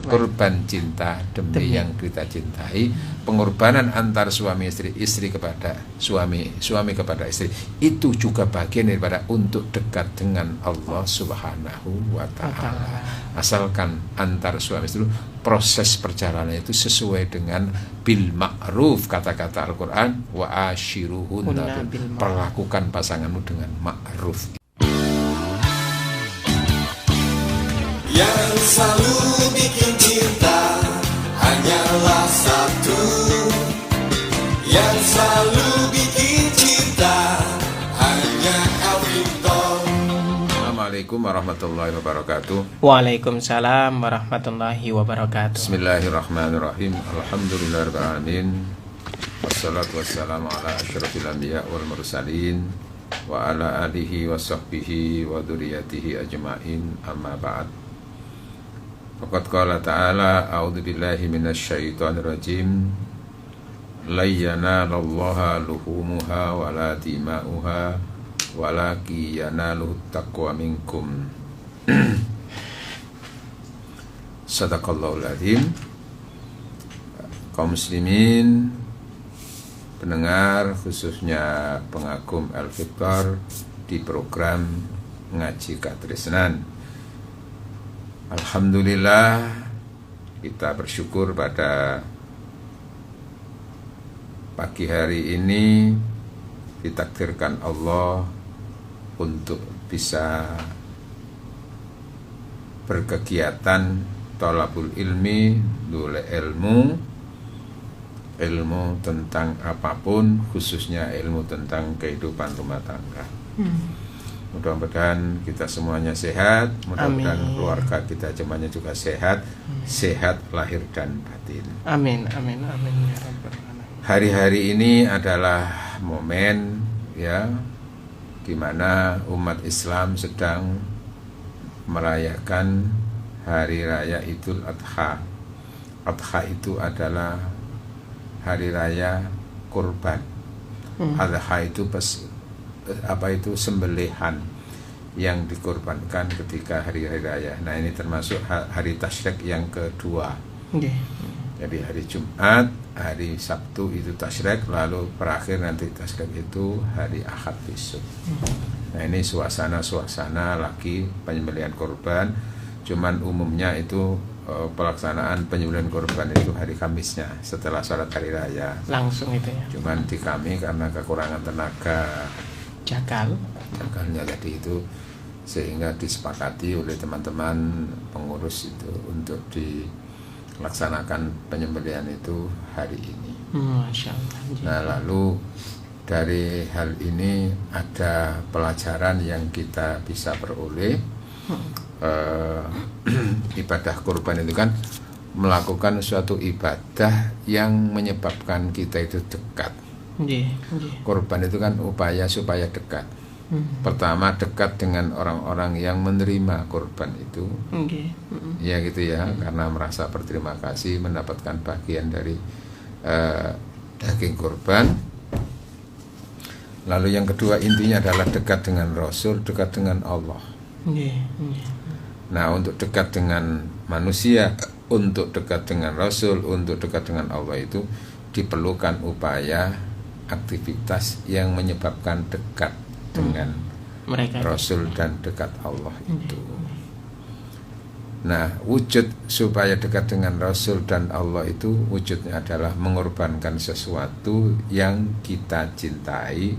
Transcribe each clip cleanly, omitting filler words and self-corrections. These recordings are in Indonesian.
Korban cinta demi yang kita cintai. Pengorbanan antar suami istri, istri kepada suami, suami kepada istri, itu juga bagian daripada untuk dekat dengan Allah Subhanahu wa ta'ala. Asalkan antar suami istri proses perjalanan itu sesuai dengan bil ma'ruf, kata-kata Al-Quran, wa ashiruhunna, perlakukan pasanganmu dengan ma'ruf. Yang selalu bikin cinta hanyalah satu. Yang selalu bikin cinta hanya Alvito. Assalamualaikum warahmatullahi wabarakatuh. Waalaikumsalam warahmatullahi wabarakatuh. Bismillahirrahmanirrahim. Alhamdulillahirabbil alamin. Wassalatu wassalamu ala asyrofil anbiya wal mursalin wa ala alihi wa sahbihi wa dzurriyyatihi ajmain, amma ba'd. Faqad qala ta'ala a'udzu billahi minasy syaithanir rajim. La yanalallaha luhumuha wala dima'uha walaki yanaluhu taqwa minkum. Sadaqallahul azim. Kaum muslimin, pendengar, khususnya pengagum Al-Fikar di program Ngaji Katresnan. Alhamdulillah, kita bersyukur pada pagi hari ini ditakdirkan Allah untuk bisa berkegiatan thalabul ilmi, nulai ilmu tentang apapun, khususnya ilmu tentang kehidupan rumah tangga. Mudah-mudahan kita semuanya sehat, mudah-mudahan keluarga kita semuanya juga sehat, sehat lahir dan batin. Amin, amin, amin ya rabbal alamin. Hari-hari ini adalah momen ya, di mana umat Islam sedang merayakan hari raya Idul Adha. Adha itu adalah hari raya kurban. Adha itu sembelihan yang dikorbankan ketika hari raya. Nah, ini termasuk hari tasyrik yang kedua. Jadi hari Jumat, hari Sabtu itu tasyrik, lalu terakhir nanti tasyrik itu hari Ahad besok. Nah, ini suasana lagi penyembelihan korban. Cuman umumnya itu pelaksanaan penyembelihan korban itu hari Kamisnya setelah sholat hari raya. Langsung itu ya. Cuman di kami karena kekurangan tenaga jagalnya tadi itu, sehingga disepakati oleh teman-teman pengurus itu untuk dilaksanakan penyembelihan itu hari ini. Masya Allah. Nah, lalu dari hal ini ada pelajaran yang kita bisa peroleh. Ibadah kurban itu kan melakukan suatu ibadah yang menyebabkan kita itu dekat. Kurban itu kan upaya supaya dekat. Pertama, dekat dengan orang-orang yang menerima kurban itu. Ya gitu ya, karena merasa berterima kasih mendapatkan bagian dari daging kurban. Lalu yang kedua, intinya adalah dekat dengan Rasul, dekat dengan Allah. Nah, untuk dekat dengan manusia, untuk dekat dengan Rasul, untuk dekat dengan Allah itu diperlukan upaya aktivitas yang menyebabkan dekat dengan mereka, Rasul dan dekat Allah itu. Nah, wujud supaya dekat dengan Rasul dan Allah itu wujudnya adalah mengorbankan sesuatu yang kita cintai.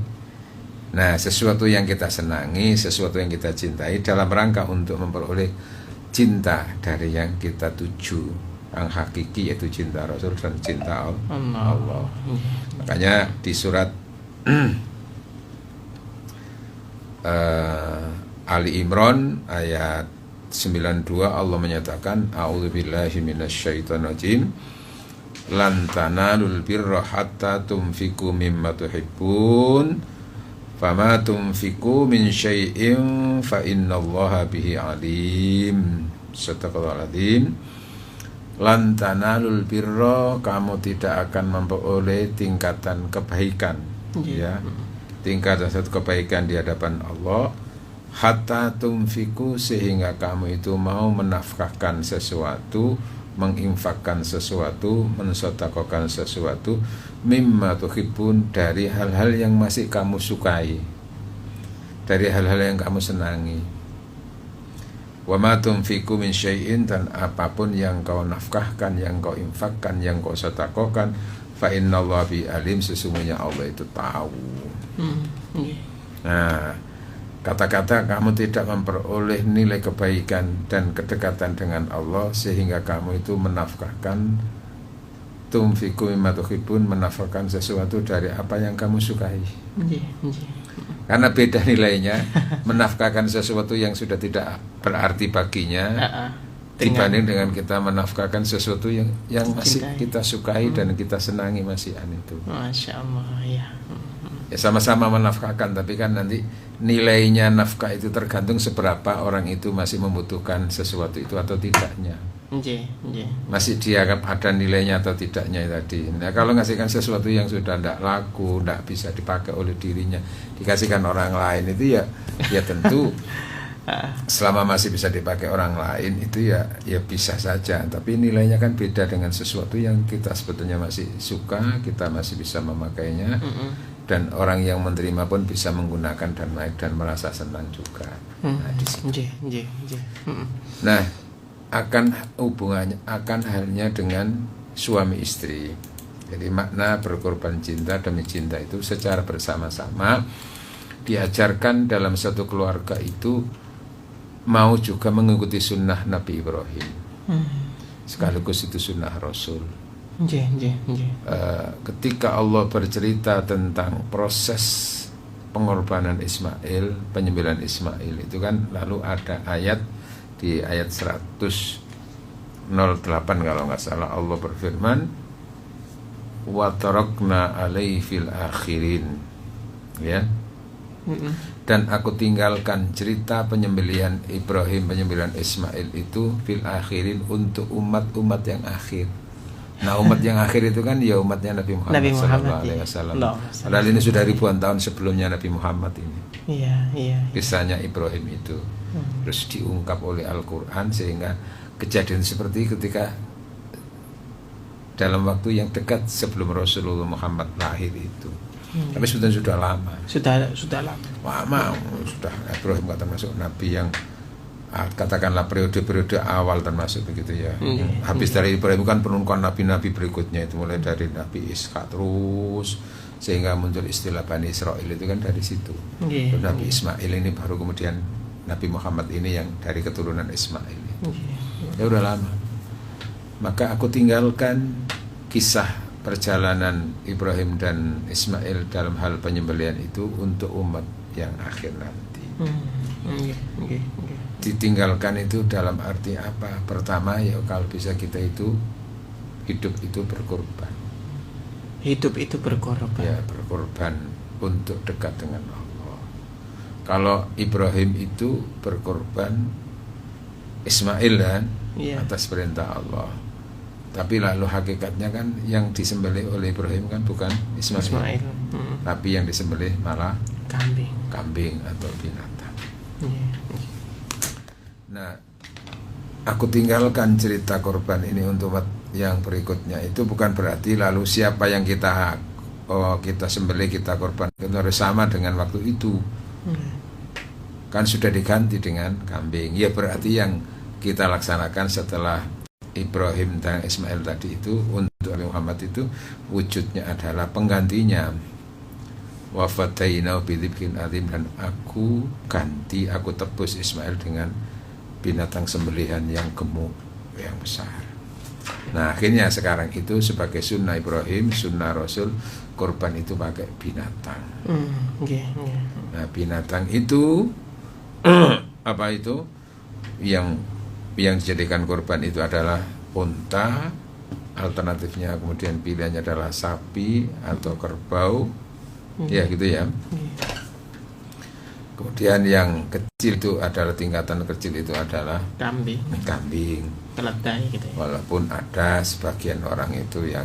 Nah, sesuatu yang kita senangi, sesuatu yang kita cintai dalam rangka untuk memperoleh cinta dari yang kita tuju, yang hakiki, yaitu cinta Rasul dan cinta Allah. Makanya di surat Ali Imran ayat 92 Allah menyatakan, a'udzubillahi minasyaitonirrajim, lan tanalul birra hatta tunfiqu mimma tuhibbun fama tunfiqu min syai'in fa innallaha bihi alim. Sadaqallahul azim. Lan tanalul birra, kamu tidak akan memperoleh tingkatan kebaikan, ya, tingkatan satu kebaikan di hadapan Allah, hatta tunfiku, sehingga kamu itu mau menafkahkan sesuatu, menginfakkan sesuatu, mensedekahkan sesuatu, mimma tuhibbun, dari hal-hal yang masih kamu sukai, dari hal-hal yang kamu senangi. Wa ma tunfiqu min syai'in, dan apapun yang kau nafkahkan, yang kau infakkan, yang kau sedekahkan, fa innallaha bi alim, sesungguhnya Allah itu tahu. Nah, kata-kata kamu tidak memperoleh nilai kebaikan dan kedekatan dengan Allah sehingga kamu itu menafkahkan, tunfiqu mimma tuhibbun, menafkahkan sesuatu dari apa yang kamu sukai. Karena beda nilainya menafkahkan sesuatu yang sudah tidak berarti baginya dibanding dengan kita menafkahkan sesuatu yang masih kita sukai dan kita senangi, masih itu. Masya Allah, ya. Ya sama-sama menafkahkan, tapi kan nanti nilainya nafkah itu tergantung seberapa orang itu masih membutuhkan sesuatu itu atau tidaknya. Masih dianggap ada nilainya atau tidaknya tadi. Nah, kalau ngasihkan sesuatu yang sudah tidak laku, tidak bisa dipakai oleh dirinya, dikasihkan orang lain, itu ya tentu selama masih bisa dipakai orang lain itu ya bisa saja. Tapi nilainya kan beda dengan sesuatu yang kita sebetulnya masih suka, kita masih bisa memakainya, dan orang yang menerima pun bisa menggunakan dan baik dan merasa senang juga. Nah, di situ. Nah, akan hubungannya, akan halnya dengan suami istri. Jadi makna berkorban cinta demi cinta itu secara bersama-sama diajarkan dalam satu keluarga itu mau juga mengikuti sunnah Nabi Ibrahim, sekaligus itu sunnah Rasul. Ketika Allah bercerita tentang proses pengorbanan Ismail, penyembelihan Ismail itu kan, lalu ada ayat di ayat 108 kalau nggak salah, Allah berfirman, wa tarakna alaihi fil akhirin, ya. Dan aku tinggalkan cerita penyembelihan Ibrahim, penyembelihan Ismail itu fil akhirin, untuk umat-umat yang akhir. Nah, umat yang akhir itu kan ya umatnya Nabi Muhammad SAW. Padahal ini sudah ribuan tahun sebelumnya Nabi Muhammad ini. Kisahnya Ibrahim itu terus diungkap oleh Al-Quran, sehingga kejadian seperti ketika dalam waktu yang dekat sebelum Rasulullah Muhammad lahir itu. Tapi sudah lama. Sudah lama. Lama sudah. Ibrahim kan termasuk nabi yang katakanlah periode-periode awal termasuk begitu ya. Habis dari Ibrahim kan penurunkan nabi-nabi berikutnya itu mulai dari Nabi Ishak terus, sehingga muncul istilah Bani Israel itu kan dari situ. Nabi Ismail ini baru kemudian Nabi Muhammad ini yang dari keturunan Ismail. Ya udah lama. Maka aku tinggalkan kisah perjalanan Ibrahim dan Ismail dalam hal penyembelihan itu untuk umat yang akhir nanti. Ditinggalkan itu dalam arti apa? Pertama ya, kalau bisa kita itu hidup itu berkorban. Hidup itu berkorban. Ya, berkorban untuk dekat dengan Allah. Kalau Ibrahim itu berkorban Ismail kan, atas perintah Allah. Tapi lalu hakikatnya kan yang disembelih oleh Ibrahim kan bukan Ismail. Tapi yang disembelih malah kambing atau binatang. Nah, aku tinggalkan cerita korban ini untuk yang berikutnya. Itu bukan berarti lalu siapa yang kita sembelih, kita korban, itu harus sama dengan waktu itu. Kan sudah diganti dengan kambing. Ya berarti yang kita laksanakan setelah Ibrahim dan Ismail tadi itu untuk Nabi Muhammad itu wujudnya adalah penggantinya. Wa fatainahu bidzibhin adzim, dan aku tebus Ismail dengan binatang sembelihan yang gemuk, yang besar. Nah, akhirnya sekarang itu sebagai sunnah Ibrahim, sunnah Rasul, korban itu pakai binatang. Nah, binatang itu apa itu? Yang dijadikan korban itu adalah unta, alternatifnya kemudian pilihannya adalah sapi atau kerbau, ya gitu ya. Kemudian yang kecil itu adalah tingkatan kecil itu adalah kambing. Keledai gitu ya. Walaupun ada sebagian orang itu yang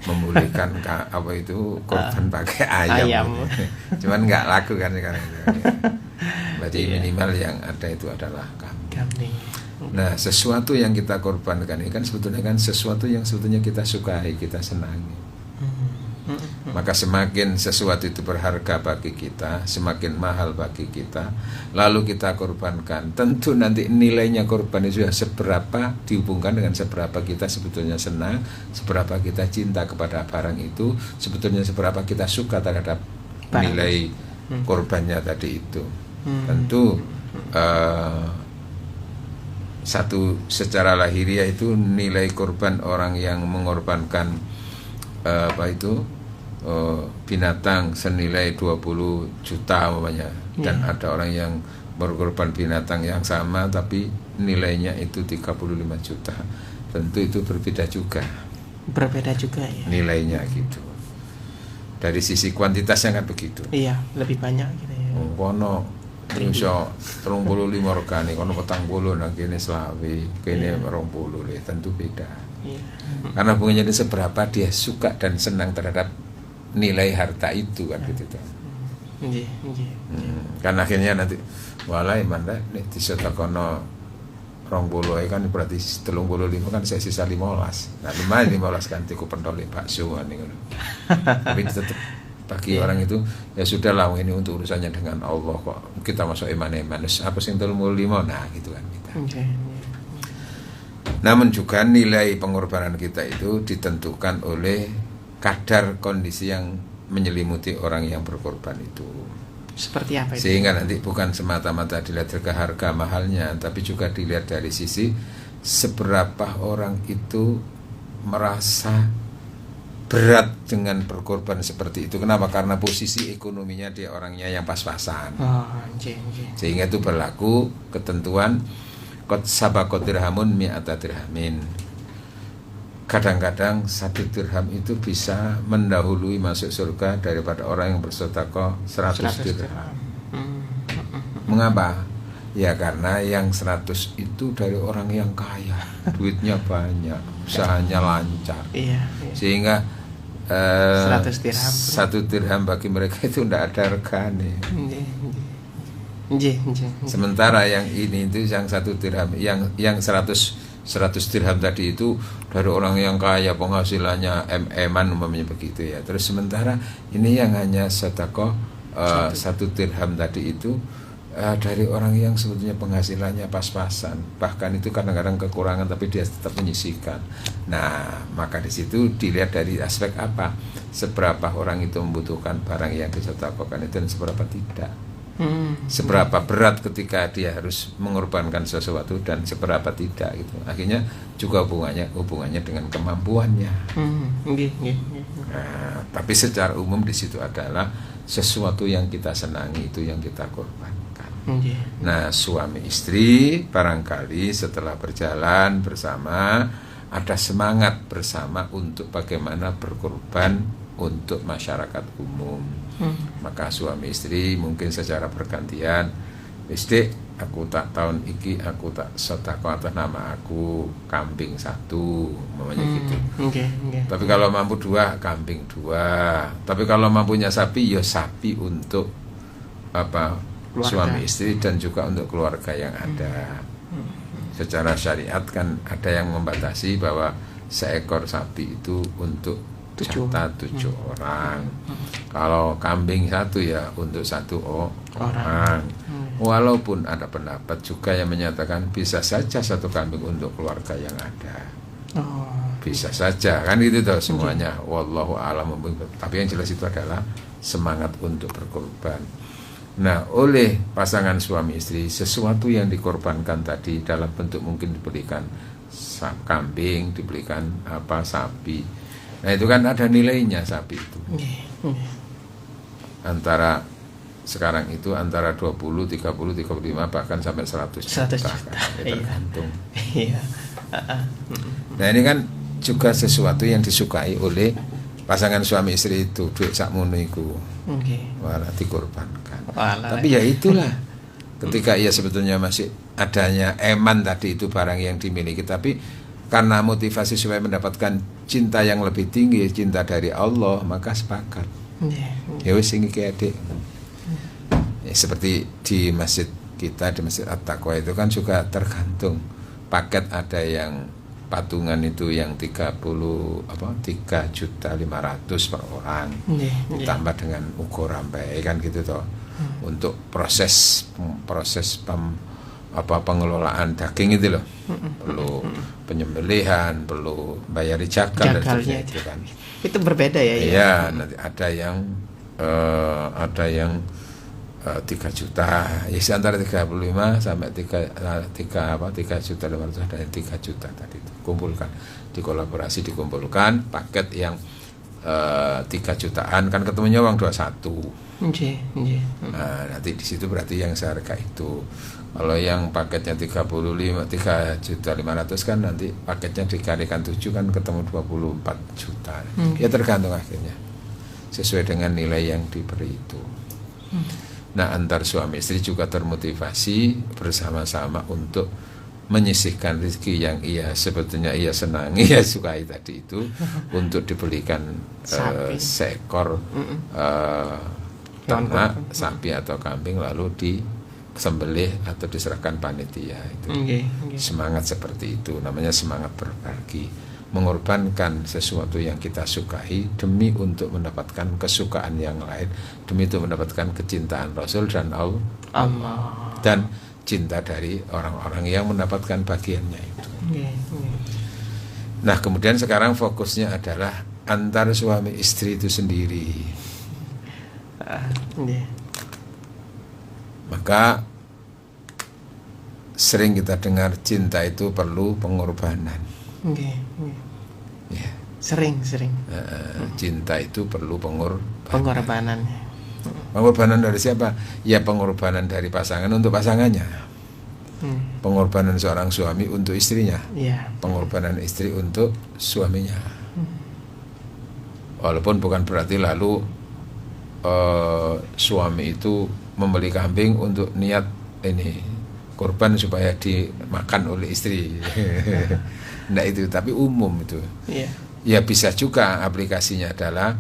memulihkan apa itu korban pakai ayam. Cuman nggak laku kan sekarang itu. Berarti minimal yang ada itu adalah kambing. Nah, sesuatu yang kita korbankan ini kan sebetulnya kan sesuatu yang sebetulnya kita sukai, kita senangi. Maka semakin sesuatu itu berharga bagi kita, semakin mahal bagi kita, lalu kita korbankan, tentu nanti nilainya korban itu seberapa dihubungkan dengan seberapa kita sebetulnya senang, seberapa kita cinta kepada barang itu, sebetulnya seberapa kita suka terhadap nilai korbannya tadi itu. Tentu satu secara lahiriah itu nilai korban orang yang mengorbankan binatang senilai 20 juta umpamanya, dan ada orang yang berkorban binatang yang sama tapi nilainya itu 35 juta. Tentu itu berbeda juga ya nilainya gitu. Dari sisi kuantitasnya kan begitu. Iya, lebih banyak gitu ya. Kono iso 35 regane, kono 40 nang kene selawe, kene 20, tentu beda. Iya. Karena hubungannya seberapa dia suka dan senang terhadap nilai harta itu kan gitu tuh. Kan akhirnya nanti walai manda nek disedekahno 20 kan berarti 35 kan saya sisa 15. Nah, lumayan 15 kan tiku pentol bakso kan ngono. Tapi tetap bagi orang itu ya sudahlah, ini untuk urusannya dengan Allah kok. Kita masuk iman-iman apa sing 35, nah gitu kan kita. Namun juga nilai pengorbanan kita itu ditentukan oleh kadar kondisi yang menyelimuti orang yang berkorban itu. Seperti apa itu? Sehingga nanti bukan semata-mata dilihat dari harga mahalnya, tapi juga dilihat dari sisi seberapa orang itu merasa berat dengan berkorban seperti itu. Kenapa? Karena posisi ekonominya dia orangnya yang pas-pasan. Sehingga itu berlaku ketentuan qad sabaqat dirhamun mi'ata dirhamin. Kadang-kadang 1 dirham itu bisa mendahului masuk surga daripada orang yang bersedekah 100 dirham. Mengapa? Ya karena yang 100 itu dari orang yang kaya, duitnya banyak, usahanya lancar. Sehingga 100 dirham bagi mereka itu tidak ada regane. Sementara yang ini itu yang 1 dirham, yang 100 dirham tadi itu dari orang yang kaya, penghasilannya M-an umpamanya begitu ya. Terus sementara ini yang hanya sedekah 1 dirham tadi itu dari orang yang sebetulnya penghasilannya pas-pasan, bahkan itu kadang-kadang kekurangan tapi dia tetap menyisihkan. Nah, maka di situ dilihat dari aspek apa, seberapa orang itu membutuhkan barang yang disedekahkan itu dan seberapa tidak. Seberapa berat ketika dia harus mengorbankan sesuatu dan seberapa tidak gitu. Akhirnya juga hubungannya dengan kemampuannya. Nah, tapi secara umum di situ adalah sesuatu yang kita senangi itu yang kita korbankan. Nah, suami istri barangkali setelah berjalan bersama ada semangat bersama untuk bagaimana berkorban untuk masyarakat umum. Maka suami istri mungkin secara bergantian, Dek, aku tak tahun iki aku tak sedekah atas nama aku kambing 1 namanya gitu. Tapi kalau mampu 2 kambing 2. Tapi kalau mampunya sapi ya sapi untuk keluarga. Suami istri dan juga untuk keluarga yang ada. Secara syariat kan ada yang membatasi bahwa seekor sapi itu untuk jatah 7 orang. Kalau kambing 1 ya untuk 1 orang. Walaupun ada pendapat juga yang menyatakan bisa saja 1 kambing untuk keluarga yang ada. Bisa saja kan itu tuh semuanya. Wallahu a'lam. Tapi yang jelas itu adalah semangat untuk berkorban. Nah, oleh pasangan suami istri sesuatu yang dikorbankan tadi dalam bentuk mungkin diberikan kambing, diberikan sapi. Nah, itu kan ada nilainya sapi itu. Antara sekarang itu antara 20, 30, 35 bahkan sampai 100 juta. Kan? Tergantung. Nah, ini kan juga sesuatu yang disukai oleh pasangan suami istri itu, duit sakmono iku. Malah dikorbankan. Tapi ya itulah. Ketika ia sebetulnya masih adanya eman tadi itu barang yang dimiliki, tapi karena motivasi supaya mendapatkan cinta yang lebih tinggi, cinta dari Allah, maka sepakat. Ya wis sing iki adik. Seperti di masjid kita, di Masjid At-Taqwa itu kan juga tergantung paket ada yang patungan itu yang 3.500.000 per orang, ditambah dengan ukur sampai kan gitu toh. Untuk proses pengelolaan daging itu loh, perlu penyembelihan, perlu bayar jakal dan sebagainya itu kan. Itu berbeda ya? Iya, nanti ada yang 3 juta, ya antara 35 sampai 3.500.000 ada yang 3 juta tadi itu. Kumpulkan, dikumpulkan paket yang 3 jutaan kan ketemunya uang 21. Nah, nanti di situ berarti yang seharga itu. Kalau yang paketnya 3.500.000 kan nanti paketnya dikalikan 7 kan ketemu 24 juta. Ya tergantung akhirnya sesuai dengan nilai yang diberi itu. Nah, antar suami istri juga termotivasi bersama-sama untuk menyisihkan rezeki yang sebetulnya ia senangi, ia sukai tadi itu untuk dibelikan seekor ternak, sapi atau kambing lalu disembelih atau diserahkan panitia itu. Semangat seperti itu namanya semangat berbagi, mengorbankan sesuatu yang kita sukai demi untuk mendapatkan kesukaan yang lain, demi untuk mendapatkan kecintaan Rasul dan Allah dan cinta dari orang-orang yang mendapatkan bagiannya itu. Nah, kemudian sekarang fokusnya adalah antar suami istri itu sendiri. Maka sering kita dengar cinta itu perlu pengorbanan. Ya. Sering. Cinta itu perlu pengorbanan. Pengorbanan dari siapa? Ya pengorbanan dari pasangan untuk pasangannya. Pengorbanan seorang suami untuk istrinya. Pengorbanan istri untuk suaminya. Walaupun bukan berarti lalu suami itu membeli kambing untuk niat ini korban supaya dimakan oleh istri. Nah itu, tapi umum itu. Ya bisa juga aplikasinya adalah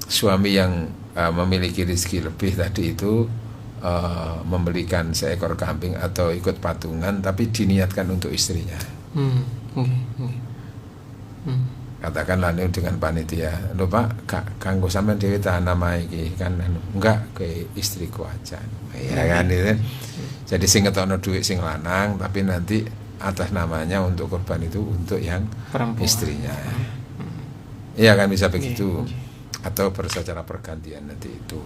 suami yang memiliki rezeki lebih tadi itu membelikan seekor kambing atau ikut patungan tapi diniatkan untuk istrinya. Katakanlah ini dengan panitia, lho Pak, kanggo sampean dhewe ta nama iki kan enggak ke istriku aja. Ya kan itu. Jadi sing ngetokno duit sing lanang tapi nanti atas namanya untuk korban itu untuk yang perempuan, istrinya. Iya kan bisa begitu. Atau secara pergantian nanti itu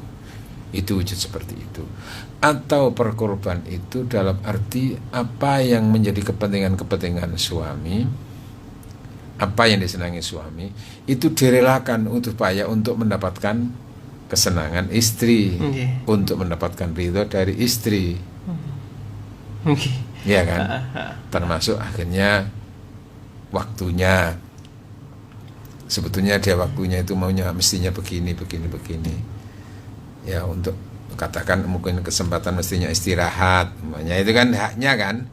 wujud seperti itu. Atau perkorban itu dalam arti apa yang menjadi kepentingan suami, apa yang disenangi suami itu direlakan supaya untuk mendapatkan kesenangan istri, untuk mendapatkan ridho dari istri. Ya kan? Termasuk akhirnya waktunya. Sebetulnya dia waktunya itu maunya mestinya begini. Ya untuk katakan mungkin kesempatan mestinya istirahat, namanya itu kan haknya kan.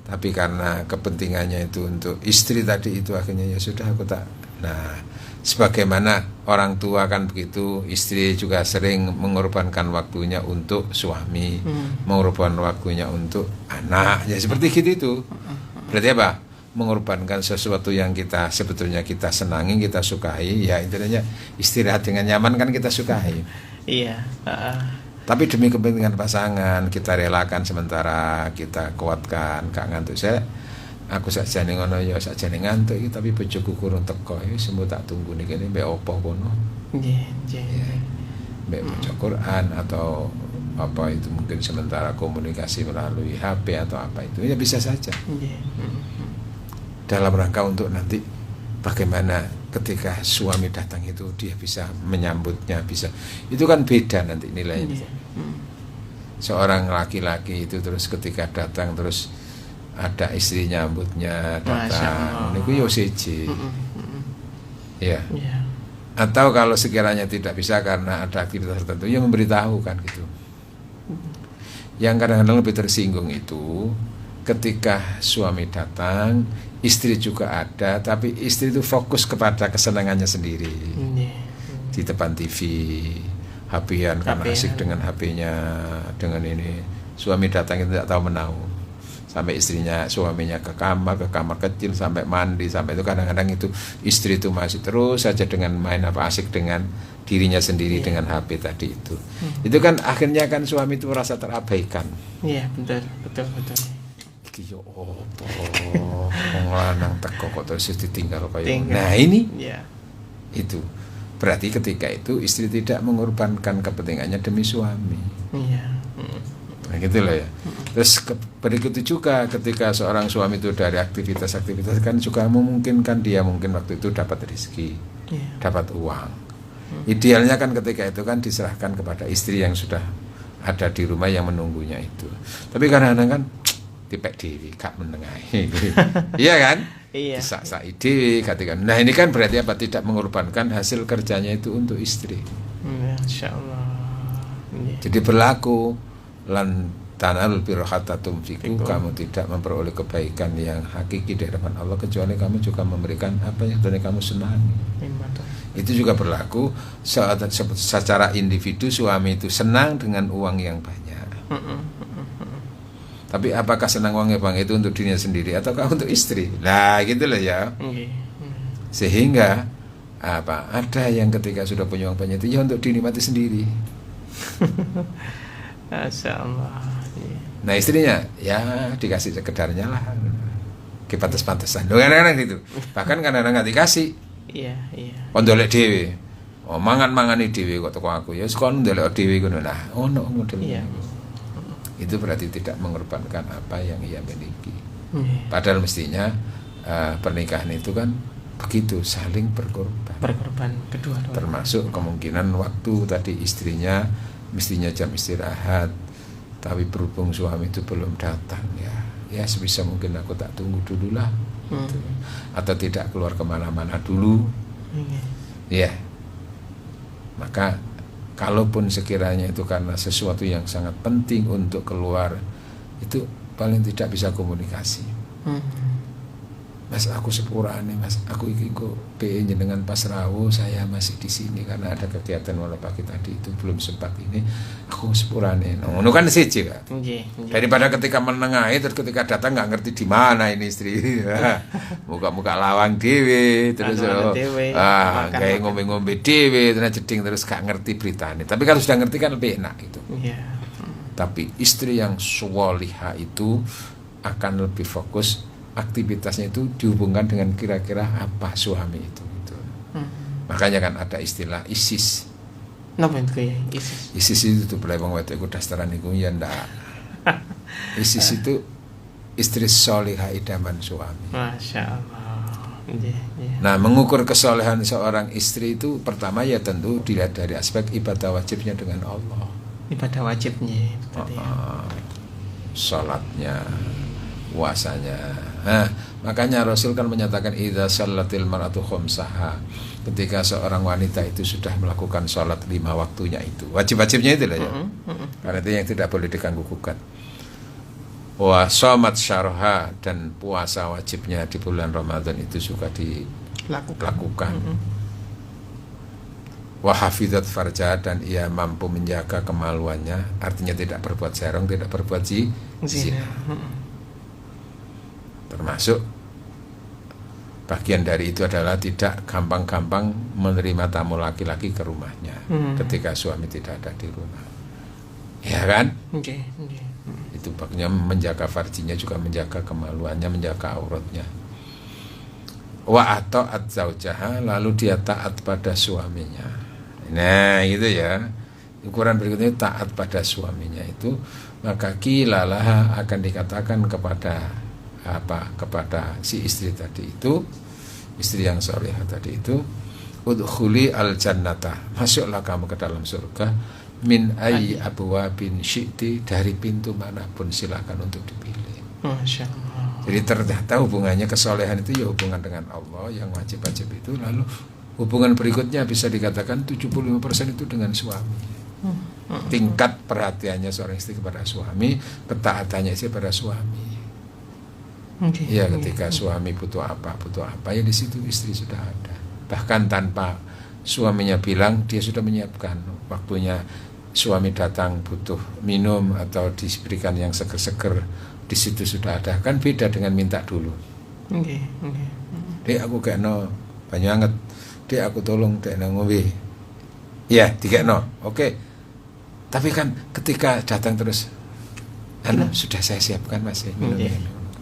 Tapi karena kepentingannya itu untuk istri tadi itu akhirnya ya sudah aku tak. Nah, sebagaimana orang tua kan begitu, istri juga sering mengorbankan waktunya untuk suami, mengorbankan waktunya untuk anak. Ya seperti gitu itu. Berarti apa? Mengorbankan sesuatu yang kita sebetulnya kita senangi, kita sukai, ya intinya istirahat dengan nyaman kan kita sukai. Iya. Tapi demi kepentingan pasangan kita relakan sementara, kita kuatkan, gak ngantuk aku sakjane ngono ya sakjane ngantuk iki tapi bojoku kurang teko ya semua tak tunggu nih kene mbek opo kono. Mbek maca Quran atau apa itu mungkin sementara komunikasi melalui HP atau apa itu ya bisa saja. Dalam rangka untuk nanti bagaimana ketika suami datang itu dia bisa menyambutnya, bisa itu kan beda nanti nilainya. Seorang laki-laki itu terus ketika datang terus ada istri nyambutnya datang, niku yo siji. Ya. Atau kalau sekiranya tidak bisa karena ada aktivitas tertentu, ya memberitahu kan gitu. Yang kadang-kadang lebih tersinggung itu ketika suami datang, istri juga ada, tapi istri itu fokus kepada kesenangannya sendiri. Di depan TV, HP-an karena asik dengan HP-nya, dengan ini. Suami datang itu tidak tahu menau. sampai suaminya ke kamar kecil, sampai mandi, sampai itu kadang-kadang itu istri itu masih terus saja dengan main asik dengan dirinya sendiri dengan HP tadi itu. Itu kan akhirnya kan suami itu merasa terabaikan. Iya, betul. Iki yo opo wong lanang teko kok terus ditinggal kaya. Nah, ini itu berarti ketika itu istri tidak mengorbankan kepentingannya demi suami. Iya. Nah, gitu loh ya. Terus berikut itu juga ketika seorang suami itu dari aktivitas kan juga memungkinkan dia mungkin waktu itu dapat rezeki, dapat uang. Idealnya kan ketika itu kan diserahkan kepada istri yang sudah ada di rumah yang menunggunya itu. Tapi kadang-kadang kan tipek dewi gak menengahi. Iya kan? Iya. Disak-saki dewi ketika. Nah, ini kan berarti apa? Tidak mengorbankan hasil kerjanya itu untuk istri. Masyaallah. Jadi berlaku lan tanalul birra hatta tunfiqu, kamu tidak memperoleh kebaikan yang hakiki di hadapan Allah kecuali kamu juga memberikan apa yang kamu senangi. Itu juga berlaku secara individu, suami itu senang dengan uang yang banyak. Tapi apakah senang uang yang banyak itu untuk dirinya sendiri ataukah untuk istri? Nah, gitu loh ya. Sehingga ada yang ketika sudah punya uang banyak itu ya untuk dinikmati sendiri. Masyaallah. Nah, istrinya ya dikasih sekedarnya lah, kepantes-pantesan. Kadang-kadang gitu. Bahkan kadang-kadang nggak dikasih. Iya. Ondolek dhewe. Oh, mangan-mangani dhewe kok teko aku. Ya sekon ndolek dhewe ngono lah. Ono model. Iya. Itu berarti tidak mengorbankan apa yang ia miliki. Padahal mestinya pernikahan itu kan begitu, saling berkorban kedua. Termasuk kemungkinan waktu tadi istrinya mestinya jam istirahat, tapi berhubung suami itu belum datang, ya sebisa mungkin aku tak tunggu dulu lah, gitu. Atau tidak keluar kemana-mana dulu, ya. Maka kalaupun sekiranya itu karena sesuatu yang sangat penting untuk keluar, itu paling tidak bisa komunikasi. Mas, aku sepurane Mas, aku iki kok PE jenengan pas rawuh, saya masih di sini karena ada kegiatan malam pagi tadi itu belum sempat ini, aku sepurane. Ngono kan siji, Pak. Daripada ketika menengahi terus ketika datang nggak ngerti di mana ini istri. Muka-muka lawang dhewe terus kayak ngombe-ngombe dhewe terus jeding terus gak ngerti beritanya. Tapi kalau sudah ngerti kan lebih enak gitu. Tapi istri yang sholihah itu akan lebih fokus, aktivitasnya itu dihubungkan dengan kira-kira apa suami itu gitu. Makanya kan ada istilah ISIS. Napa itu kayak ISIS? ISIS itu boleh wong wedok iku dasteran iku ya ndak. ISIS itu istri sholihah idaman suami. Masyaallah. Nah, mengukur kesolehan seorang istri itu pertama ya tentu dilihat dari aspek ibadah wajibnya dengan Allah. Ibadah wajibnya itu tadi. Salatnya, puasanya. Nah, makanya Rasul kan menyatakan idza shallatil mar'atu khamsaha. Ketika seorang wanita itu sudah melakukan sholat 5 waktunya itu, wajib-wajibnya itu lah ya. Karena itu yang tidak boleh diganggu gugat. Wa shamat syarha, dan puasa wajibnya di bulan Ramadan itu juga dilakukan. Wa hafizat farja, dan ia mampu menjaga kemaluannya, artinya tidak berbuat serong, tidak berbuat zina. Termasuk bagian dari itu adalah tidak gampang-gampang menerima tamu laki-laki ke rumahnya ketika suami tidak ada di rumah, ya kan? Itu bagiannya menjaga farjinya, juga menjaga kemaluannya, menjaga auratnya. Wa ata'at zaujaha, lalu dia taat pada suaminya. Nah, gitu ya. Ukuran berikutnya taat pada suaminya itu, maka kilalah akan dikatakan kepada si istri tadi itu, istri yang salihah tadi itu, udkhuli al jannata, masuklah kamu ke dalam surga, min ayyi abwabin syi'ti, dari pintu manapun silakan untuk dipilih. Masyaallah. Jadi ternyata hubungannya kesolehan itu ya hubungan dengan Allah yang wajib-wajib itu, lalu hubungan berikutnya bisa dikatakan 75% itu dengan suami. Tingkat perhatiannya seorang istri kepada suami, ketaatannya istri kepada suami. Ya, ketika suami butuh apa ya di situ istri sudah ada. Bahkan tanpa suaminya bilang, dia sudah menyiapkan. Waktunya suami datang butuh minum atau diberikan yang seger-seger, di situ sudah ada, kan beda dengan minta dulu. Nggih, nggih. Dek aku kekno banyu anget, dek aku tolong dekno ngombe. Iya, dikekno. Oke. Tapi kan ketika datang terus sudah saya siapkan Mas minum.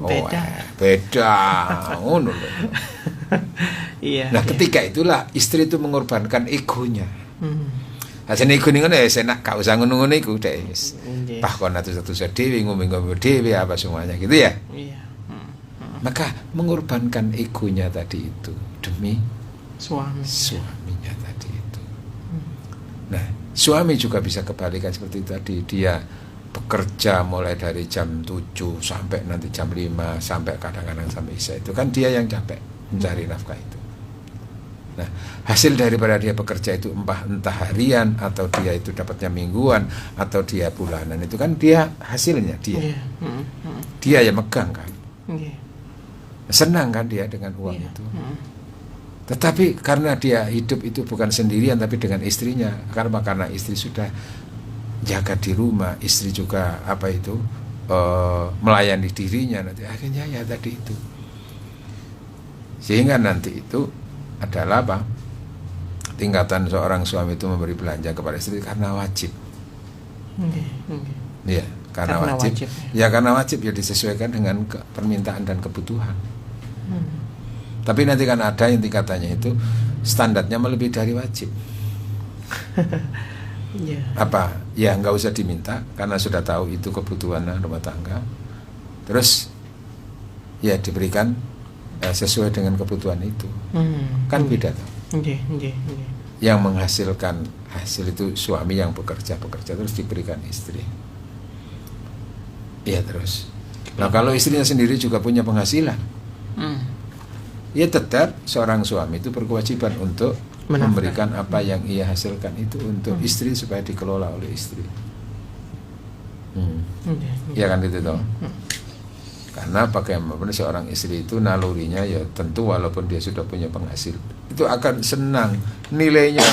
Beda. Beda. Ngono lho. Iya. Nah, ketika itulah istri itu mengorbankan egonya. Hasilnya ego ngono ya enak, gak usah ngono-ngono iku dek. Bah kon atus-atus dhewe ngombe-ngombe dhewe apa semuanya gitu ya. Iya. Maka mengorbankan egonya tadi itu demi suaminya tadi itu. Nah, suami juga bisa kebalikan seperti tadi, dia bekerja mulai dari jam 7 sampai nanti jam 5 sampai kadang-kadang sampai isya, itu kan dia yang capek mencari nafkah itu. Nah, hasil daripada dia bekerja itu entah harian atau dia itu dapatnya mingguan atau dia bulanan, itu kan dia hasilnya dia. Dia yang megang kan. Senang kan dia dengan uang itu. Tetapi karena dia hidup itu bukan sendirian tapi dengan istrinya, karena istri sudah jaga di rumah, istri juga melayani dirinya, nanti akhirnya ya tadi itu. Sehingga nanti itu adalah tingkatan seorang suami itu memberi belanja kepada istri karena wajib. Iya, karena wajib. Ya karena wajib ya disesuaikan dengan permintaan dan kebutuhan. Tapi nanti kan ada yang tingkatannya itu standarnya melebihi dari wajib. Apa? Ya nggak usah diminta karena sudah tahu itu kebutuhan rumah tangga. Terus ya diberikan sesuai dengan kebutuhan itu. Kan beda tuh. Yang menghasilkan hasil itu suami yang bekerja terus diberikan istri. Ya terus. Nah kalau istrinya sendiri juga punya penghasilan, ya tetap seorang suami itu berkewajiban untuk memberikan apa yang ia hasilkan itu untuk istri supaya dikelola oleh istri. Ya kan itu toh. Karena bagaimana seorang istri itu nalurinya ya tentu walaupun dia sudah punya penghasil itu akan senang, nilainya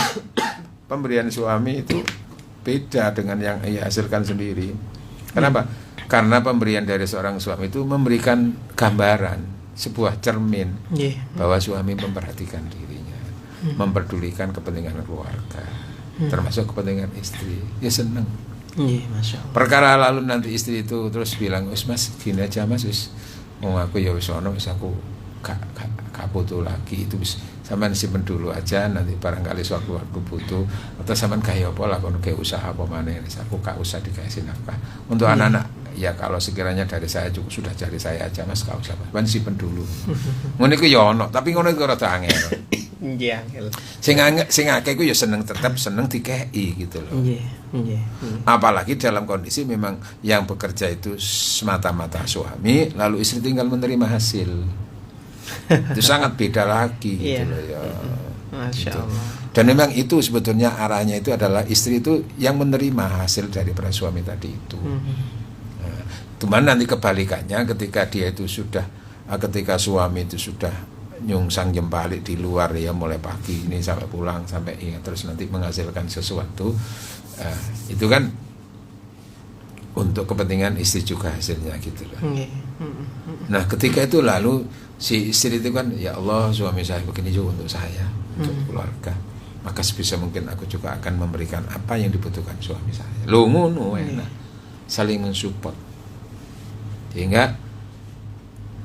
pemberian suami itu beda dengan yang ia hasilkan sendiri. Kenapa? Karena pemberian dari seorang suami itu memberikan gambaran, sebuah cermin bahwa suami memperhatikan dirinya, memperdulikan kepentingan keluarga, termasuk kepentingan istri. Ya senang. Masya Allah. Perkara lalu nanti istri itu terus bilang, mas gini aja mas, aku ya wis ono, wis aku gak butuh lagi, itu wis sampean simpen dulu aja, nanti barangkali suatu waktu butuh, atau sampean kaya apa lah, kono kayak usaha apa maneh, aku gak usah dikasih nafkah. Untuk anak-anak ya kalau sekiranya dari saya cukup sudah dari saya aja mas, gak usah mas, simpen dulu. Ngono iku ya ono, tapi ngono iku rada angel. Nggih angel. Sing akeh iku ya tetap seneng dikei gitu loh. Nggih. Apalagi dalam kondisi memang yang bekerja itu semata-mata suami, lalu istri tinggal menerima hasil. Itu sangat beda lagi gitu loh ya. Masya gitu. Allah. Dan memang itu sebetulnya arahnya itu adalah istri itu yang menerima hasil dari para suami tadi itu. Nah, cuman nanti kebalikannya ketika dia itu sudah, ketika suami itu sudah nyungsang jempalik di luar ya, mulai pagi ini sampai pulang sampai ingat terus nanti menghasilkan sesuatu, itu kan untuk kepentingan istri juga hasilnya gitu loh. Nah ketika itu lalu si istri itu kan, ya Allah suami saya begini juga untuk saya, untuk keluarga, maka sebisa mungkin aku juga akan memberikan apa yang dibutuhkan suami saya. Lo ngono enak, saling mensupport. Sehingga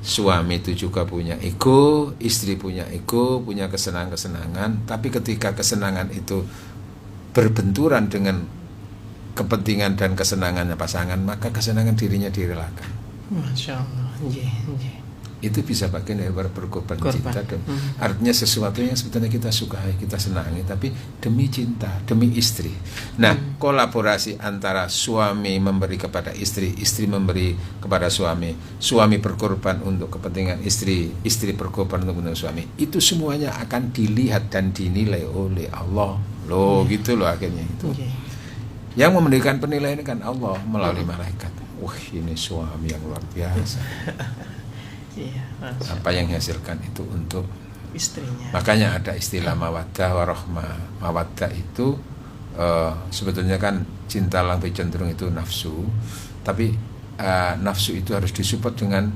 suami itu juga punya ego, istri punya ego, punya kesenangan-kesenangan, tapi ketika kesenangan itu berbenturan dengan kepentingan dan kesenangannya pasangan, maka kesenangan dirinya direlakan. Masya Allah. Itu bisa bagian dari berkorban cinta. Artinya sesuatu yang sebetulnya kita sukai, kita senangi, tapi demi cinta, demi istri. Nah, kolaborasi antara suami memberi kepada istri, istri memberi kepada suami, suami berkorban untuk kepentingan istri, istri berkorban untuk kepentingan suami, itu semuanya akan dilihat dan dinilai oleh Allah. Loh, gitu loh akhirnya itu. Yang memberikan penilaian kan Allah melalui malaikat. Wah, ini suami yang luar biasa. Apa yang dihasilkan itu untuk istrinya. Makanya ada istilah mawaddah warahmah. Mawaddah itu sebetulnya kan cinta lebih cenderung itu nafsu, tapi nafsu itu harus disupport dengan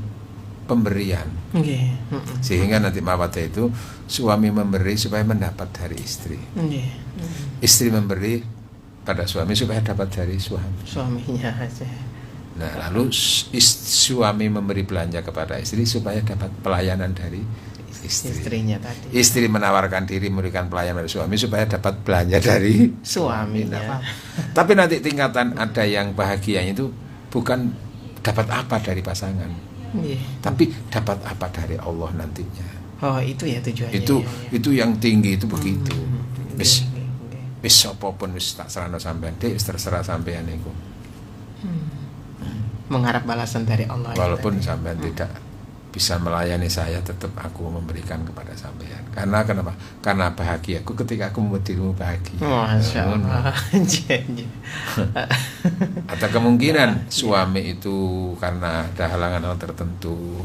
pemberian. Nggih. Sehingga nanti mawaddah itu suami memberi supaya mendapat dari istri. Nggih. Istri memberi pada suami supaya dapat dari suami. Suaminya aja. Nah, lalu suami memberi belanja kepada istri supaya dapat pelayanan dari istri. Istrinya tadi. Istri menawarkan diri memberikan pelayanan dari suami supaya dapat belanja dari Suaminya. Tapi nanti tingkatan ada yang bahagianya itu bukan dapat apa dari pasangan, tapi dapat apa dari Allah nantinya. Oh, itu ya tujuannya. Itu yang tinggi itu begitu. Wis apapun wis tak serana sampean, wis terserah sampean niku. Mengharap balasan dari Allah. Walaupun sampean tidak bisa melayani saya, tetap aku memberikan kepada sampean. Karena kenapa? Karena bahagiaku ketika aku membuat dirimu bahagia. Masya Allah. Atau kemungkinan suami itu karena ada halangan tertentu,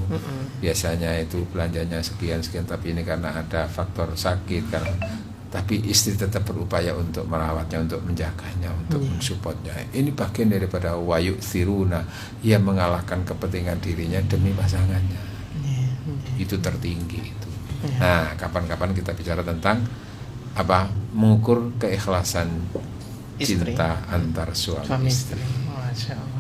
biasanya itu belanjanya sekian, tapi ini karena ada faktor sakit, tapi istri tetap berupaya untuk merawatnya, untuk menjaganya, untuk mensupportnya. Ini bagian daripada wayuk siruna, ia mengalahkan kepentingan dirinya demi pasangannya. Itu tertinggi itu. Nah, kapan-kapan kita bicara tentang mengukur keikhlasan istri. Cinta antar suami istri. Masya Allah.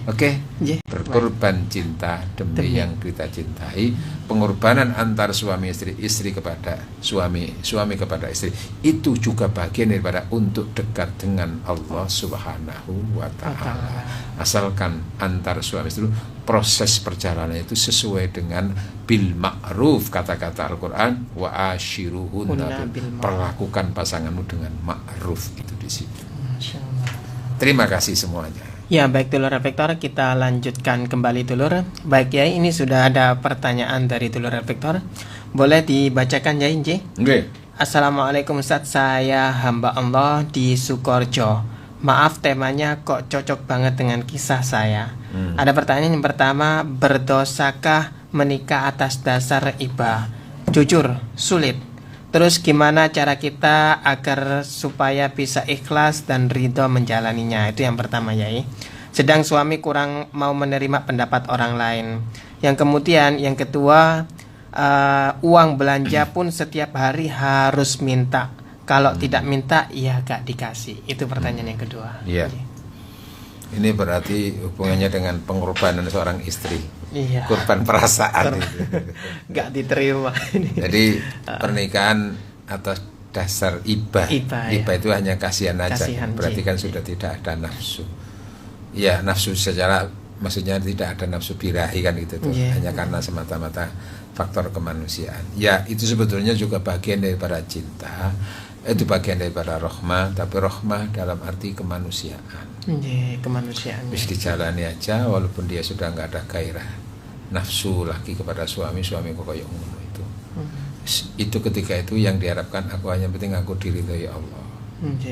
Oke, berkorban cinta demi yang kita cintai. Pengorbanan antar suami istri, istri kepada suami, suami kepada istri, itu juga bagian daripada untuk dekat dengan Allah Subhanahu wa Ta'ala. Asalkan antar suami istri proses perjalanan itu sesuai dengan bil ma'ruf, kata-kata Al-Quran, wa ashiruhunna, perlakukan pasanganmu dengan ma'ruf, itu di situ. Terima kasih semuanya. Ya, baik dulur efektor, kita lanjutkan kembali dulur. Baik ya, ini sudah ada pertanyaan dari dulur efektor. Boleh dibacakan ya, Inji? Oke. Assalamualaikum Ustaz, saya hamba Allah di Sukoharjo. Maaf, temanya kok cocok banget dengan kisah saya. Ada pertanyaan yang pertama, berdosakah menikah atas dasar iba? Jujur, sulit. Terus gimana cara kita agar supaya bisa ikhlas dan ridho menjalaninya? Itu yang pertama ya. Sedang suami kurang mau menerima pendapat orang lain. Yang kemudian, yang kedua, uang belanja pun setiap hari harus minta. Kalau tidak minta, ya gak dikasih. Itu pertanyaan yang kedua. Iya. Ini berarti hubungannya dengan pengorbanan seorang istri. Iya. Korban perasaan. Gak diterima. Jadi pernikahan atas dasar ibah. Ibah itu hanya kasihan aja. Berarti kan sudah tidak ada nafsu. Ya, nafsu secara maksudnya tidak ada nafsu birahi kan gitu tuh. Hanya karena semata-mata faktor kemanusiaan. Ya, itu sebetulnya juga bagian daripada cinta. Itu bagian daripada rahmah, tapi rahmah dalam arti kemanusiaan. Kemanusiaan. Bisa dijalani aja walaupun dia sudah nggak ada gairah nafsu lagi kepada suami kok kayak ngono itu. Itu ketika itu yang diharapkan, aku hanya penting aku diridhoi Allah. Itu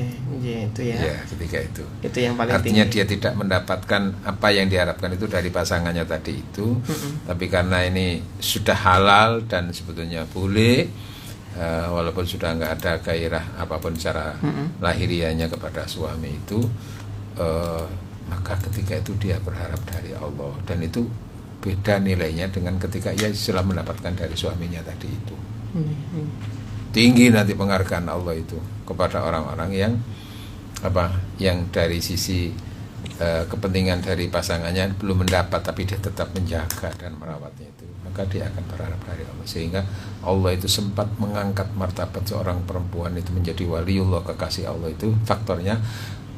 ya. Ya, ketika itu. Itu yang paling artinya tinggi. dia tidak mendapatkan apa yang diharapkan itu dari pasangannya tadi itu. Tapi karena ini sudah halal dan sebetulnya boleh, walaupun sudah nggak ada gairah apapun secara lahiriahnya kepada suami itu, maka ketika itu dia berharap dari Allah, dan itu beda nilainya dengan ketika ia setelah mendapatkan dari suaminya tadi itu. Tinggi nanti penghargaan Allah itu kepada orang-orang yang yang dari sisi kepentingan dari pasangannya belum mendapat, tapi dia tetap menjaga dan merawatnya itu, maka dia akan berharap dari Allah. Sehingga Allah itu sempat mengangkat martabat seorang perempuan itu menjadi waliullah, kekasih Allah itu faktornya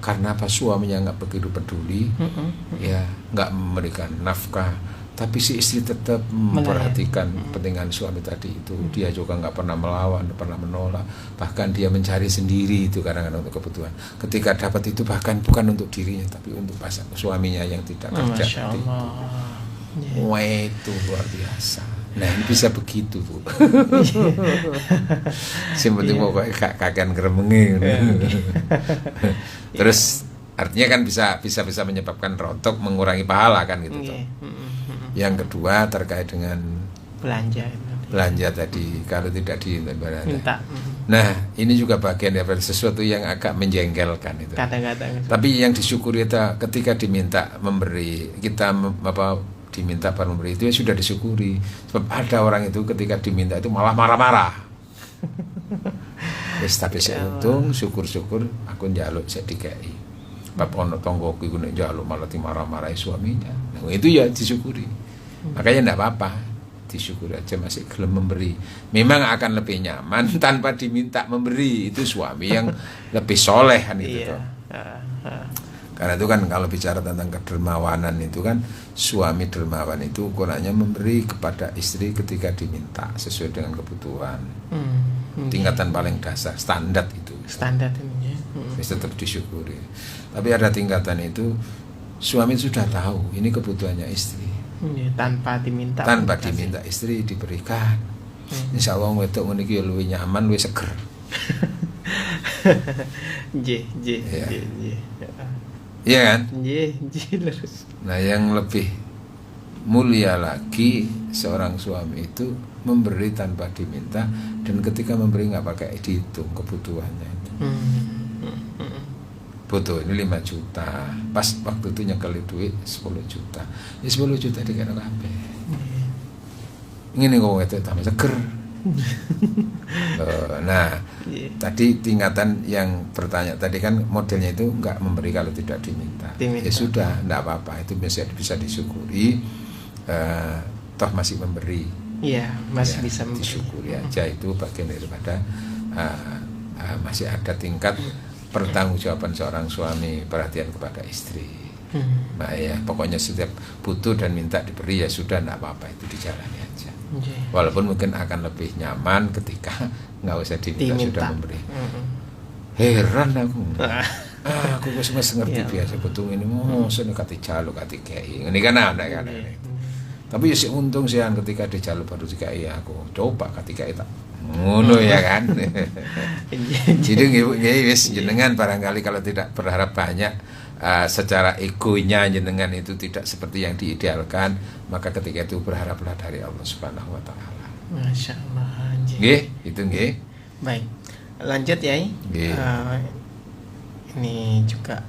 karena suaminya nggak begitu peduli, ya nggak memberikan nafkah, tapi si istri tetap memperhatikan kepentingan suami tadi itu. Dia juga nggak pernah melawan, nggak pernah menolak, bahkan dia mencari sendiri itu kadang-kadang untuk kebutuhan. Ketika dapat itu bahkan bukan untuk dirinya, tapi untuk suaminya yang tidak kerja. Masya Allah. Wah, itu luar biasa. Nah, ini bisa begitu tuh. Yang penting pokoknya kakean geremengi. Terus artinya kan bisa menyebabkan rontok, mengurangi pahala kan gitu tuh. Yang kedua terkait dengan belanja. belanja tadi kalau tidak minta. Nah, ini juga bagian dari sesuatu yang agak menjengkelkan itu. Kadang-kadang. Tapi yang disyukuri itu ketika diminta memberi, kita diminta para memberi itu ya sudah disyukuri. Sebab ada orang itu ketika diminta itu malah marah-marah. Wis tapi saya untung syukur-syukur aku njaluk saya dikei. Bab ono tonggoku iku nek njaluk malah dimarah-marahi suaminya. Nah, itu ya disyukuri. Makanya enggak apa-apa. Disyukuri aja masih gelem memberi. Memang akan lebih nyaman tanpa diminta memberi. Itu suami yang lebih solehan itu toh. Karena itu kan kalau bicara tentang kedermawanan itu kan suami dermawan itu ukurannya memberi kepada istri ketika diminta sesuai dengan kebutuhan. Tingkatan paling dasar, standar itu. Standar ini ya. Tetap disyukuri. Tapi ada tingkatan itu suami sudah tahu ini kebutuhannya istri. Tanpa diminta istri diberikan. Insya Allah wedok ngene iki luwih nyaman, luwih seger. Iya kan? Lurus. Nah, yang lebih mulia lagi seorang suami itu memberi tanpa diminta, dan ketika memberi nggak pakai dihitung kebutuhannya itu. Butuh ini 5 juta, pas waktu itu nyekeli duit 10 juta. Ya 10 juta dikira kabeh. Ngene kok itu tambah seger. Nah, tadi tingkatan yang bertanya tadi kan modelnya itu enggak memberi kalau tidak diminta. Ya sudah, enggak apa-apa, itu bisa disyukuri. Toh masih memberi. Iya, masih ya, bisa memberi. Disyukuri aja, itu bagian daripada masih ada tingkat pertanggungjawaban seorang suami perhatian kepada istri. Nah ya, pokoknya setiap butuh dan minta diberi ya sudah, enggak apa-apa, itu dijalani aja. Walaupun mungkin akan lebih nyaman ketika nggak usah diminta sudah memberi. Heran aku. Aku wis ngerti biasa butuh ini sene kate jaluk kate kei. Ini kan ada kan. Tapi ya untung sih ketika dijaluk baru dikei aku. Coba kate kei tak ngono ya kan. Jadi nggih wis jenengan barangkali kalau tidak berharap banyak secara egonya jenengan itu tidak seperti yang diidealkan, maka ketika itu berharaplah dari Allah Subhanahu wa taala. Masya Allah. Nggih, itu nggih. Baik. Lanjut ya. Ini juga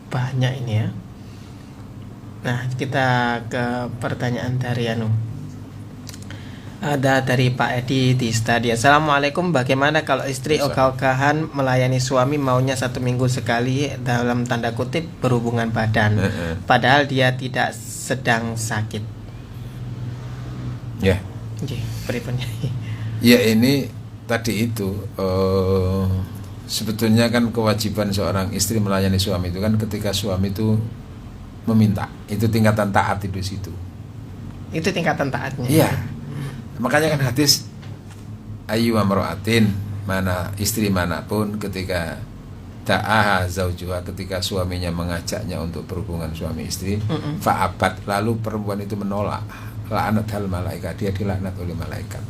banyak ini ya. Nah, kita ke pertanyaan dari Ada dari Pak Edi di Stadia. Assalamualaikum, bagaimana kalau istri ogah-ogahan melayani suami maunya 1 minggu sekali dalam tanda kutip berhubungan badan, padahal dia tidak sedang sakit? Ya. Berikutnya. Ya ini tadi itu sebetulnya kan kewajiban seorang istri melayani suami itu kan ketika suami itu meminta, itu tingkatan taat itu situ. Itu tingkatan taatnya. Iya. Makanya kan hadis ayu amroatin, mana istri manapun ketika da'aha zaujuha, ketika suaminya mengajaknya untuk berhubungan suami istri, fa'abat, lalu perempuan itu menolak, la'anat hal malaikat, dia dilaknat oleh malaikat.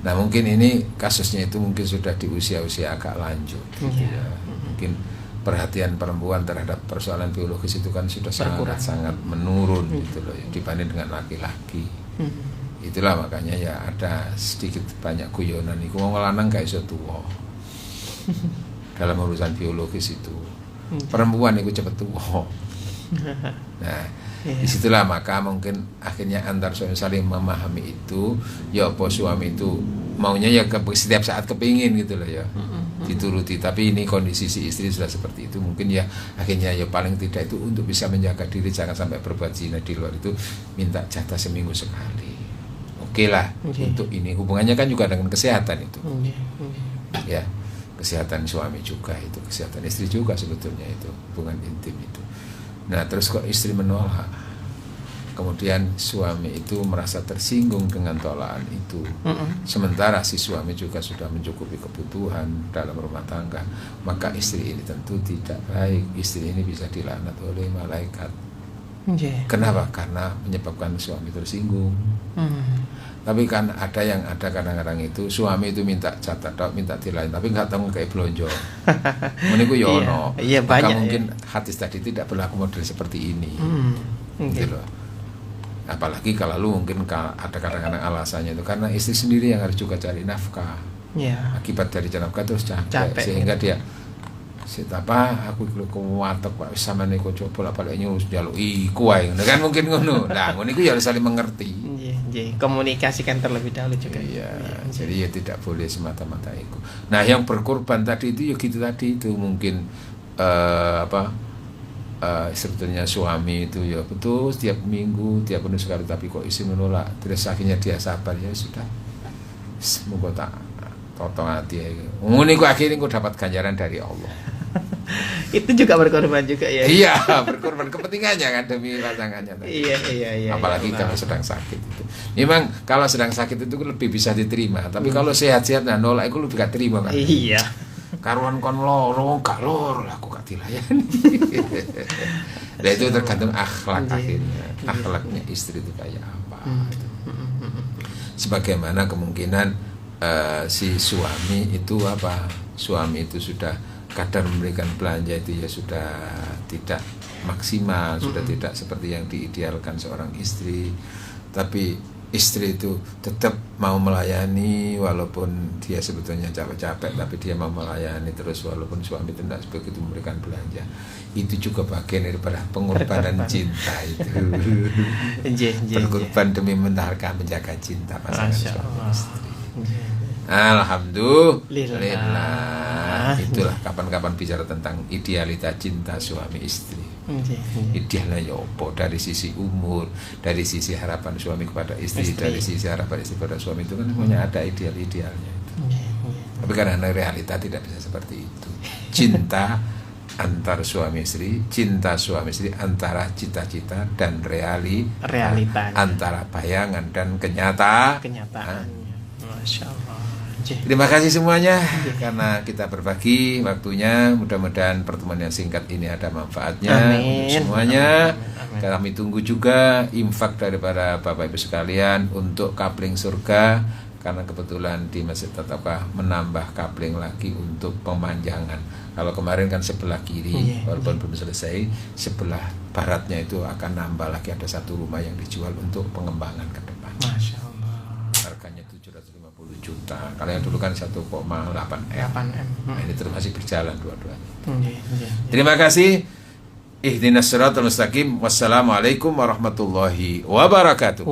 Nah mungkin ini kasusnya itu mungkin sudah di usia-usia agak lanjut gitu ya. Mungkin perhatian perempuan terhadap persoalan biologis itu kan sudah sangat menurun gitu loh dibanding dengan laki-laki. Itulah makanya ya ada sedikit banyak guyonan iku wong lanang gak iso tuwa. Dalam urusan biologis itu perempuan itu cepet tuwa. Nah, disitulah maka mungkin akhirnya antar suami saling memahami itu. Ya apa suami itu maunya ya setiap saat kepingin gitu loh ya, dituruti. Tapi ini kondisi si istri sudah seperti itu, mungkin ya akhirnya ya paling tidak itu untuk bisa menjaga diri jangan sampai berbuat zina di luar itu minta jatah seminggu sekali. Oke lah, untuk ini hubungannya kan juga dengan kesehatan itu. Ya, kesehatan suami juga itu, kesehatan istri juga sebetulnya itu hubungan intim itu. Nah terus kok istri menolak, kemudian suami itu merasa tersinggung dengan tolakan itu, sementara si suami juga sudah mencukupi kebutuhan dalam rumah tangga, maka istri ini tentu tidak baik. Istri ini bisa dilaknat oleh malaikat. Kenapa? Karena menyebabkan suami tersinggung. Tapi kan ada kadang-kadang itu suami itu minta jatah, minta dilain, tapi nggak tahu kayak belonjo. Meniku yono. Iya, maka banyak, mungkin hadis tadi tidak berlaku model seperti ini. Gitu loh. Apalagi kalau lu mungkin ada kadang-kadang alasannya itu karena istri sendiri yang harus juga cari nafkah. Ya. Akibat dari cari nafkah terus capek sehingga dia aku kuwatek Pak sampeyan niku coba bolak-balik nyuruh njaluk iku wae kan mungkin ngono. Nah, ngono iku ya harus saling mengerti. Nggih, komunikasikan terlebih dahulu juga. Iya, jadi ya tidak boleh semata-mata itu. Nah, yang berkorban tadi itu ya gitu tadi itu mungkin sebetulnya suami itu ya betul setiap minggu tiap penuh sekali tapi kok istri menolak, terus akhirnya dia sabar ya sudah. Semoga tak totong hati ya. Ngono iku akhirnya kok dapat ganjaran dari Allah. Itu juga berkorban juga ya. Iya, berkorban kepentingannya kan demi pasangannya tadi. Iya. Apalagi kalau sedang sakit itu. Memang kalau sedang sakit itu lebih bisa diterima, tapi kalau sehat-sehat nah nolak itu lebih gak terima kan. Iya. Karuan kon loro gak loro lah aku gak dilayani. Nah itu tergantung akhlak akhirnya. Akhlaknya istri itu kayak apa. Sebagaimana kemungkinan si suami itu suami itu sudah kadar memberikan belanja itu ya sudah tidak maksimal, sudah tidak seperti yang diidealkan seorang istri. Tapi istri itu tetap mau melayani walaupun dia sebetulnya capek-capek, tapi dia mau melayani terus walaupun suami tidak begitu memberikan belanja. Itu juga bagian daripada pengorbanan cinta itu. Berkorban demi menjaga cinta pasangan suami istri. Alhamdulillah. Itulah kapan-kapan bicara tentang idealita cinta suami istri. Idealnya ya apa? Dari sisi umur, dari sisi harapan suami kepada istri. Dari sisi harapan istri kepada suami itu kan semuanya ada idealnya itu. Tapi karena realita tidak bisa seperti itu. Cinta antar suami istri, cinta suami istri antara cita-cita dan realita, antara bayangan dan kenyataan. Masya Allah. Terima kasih semuanya karena kita berbagi waktunya. Mudah-mudahan pertemuan yang singkat ini ada manfaatnya untuk semuanya. Kami tunggu juga infak daripada Bapak Ibu sekalian untuk kapling surga, karena kebetulan di Masjid Tatabkah menambah kapling lagi untuk pemanjangan. Kalau kemarin kan sebelah kiri walaupun belum selesai, sebelah baratnya itu akan nambah lagi, ada satu rumah yang dijual untuk pengembangan ke depan. Masya Allah. Harganya 750 juta. Kalau yang dulu kan 1,8 M. Nah, ini terus masih berjalan dua-duanya. Terima kasih. Ihdinas siratal mustaqim. Wassalamualaikum warahmatullahi wabarakatuh.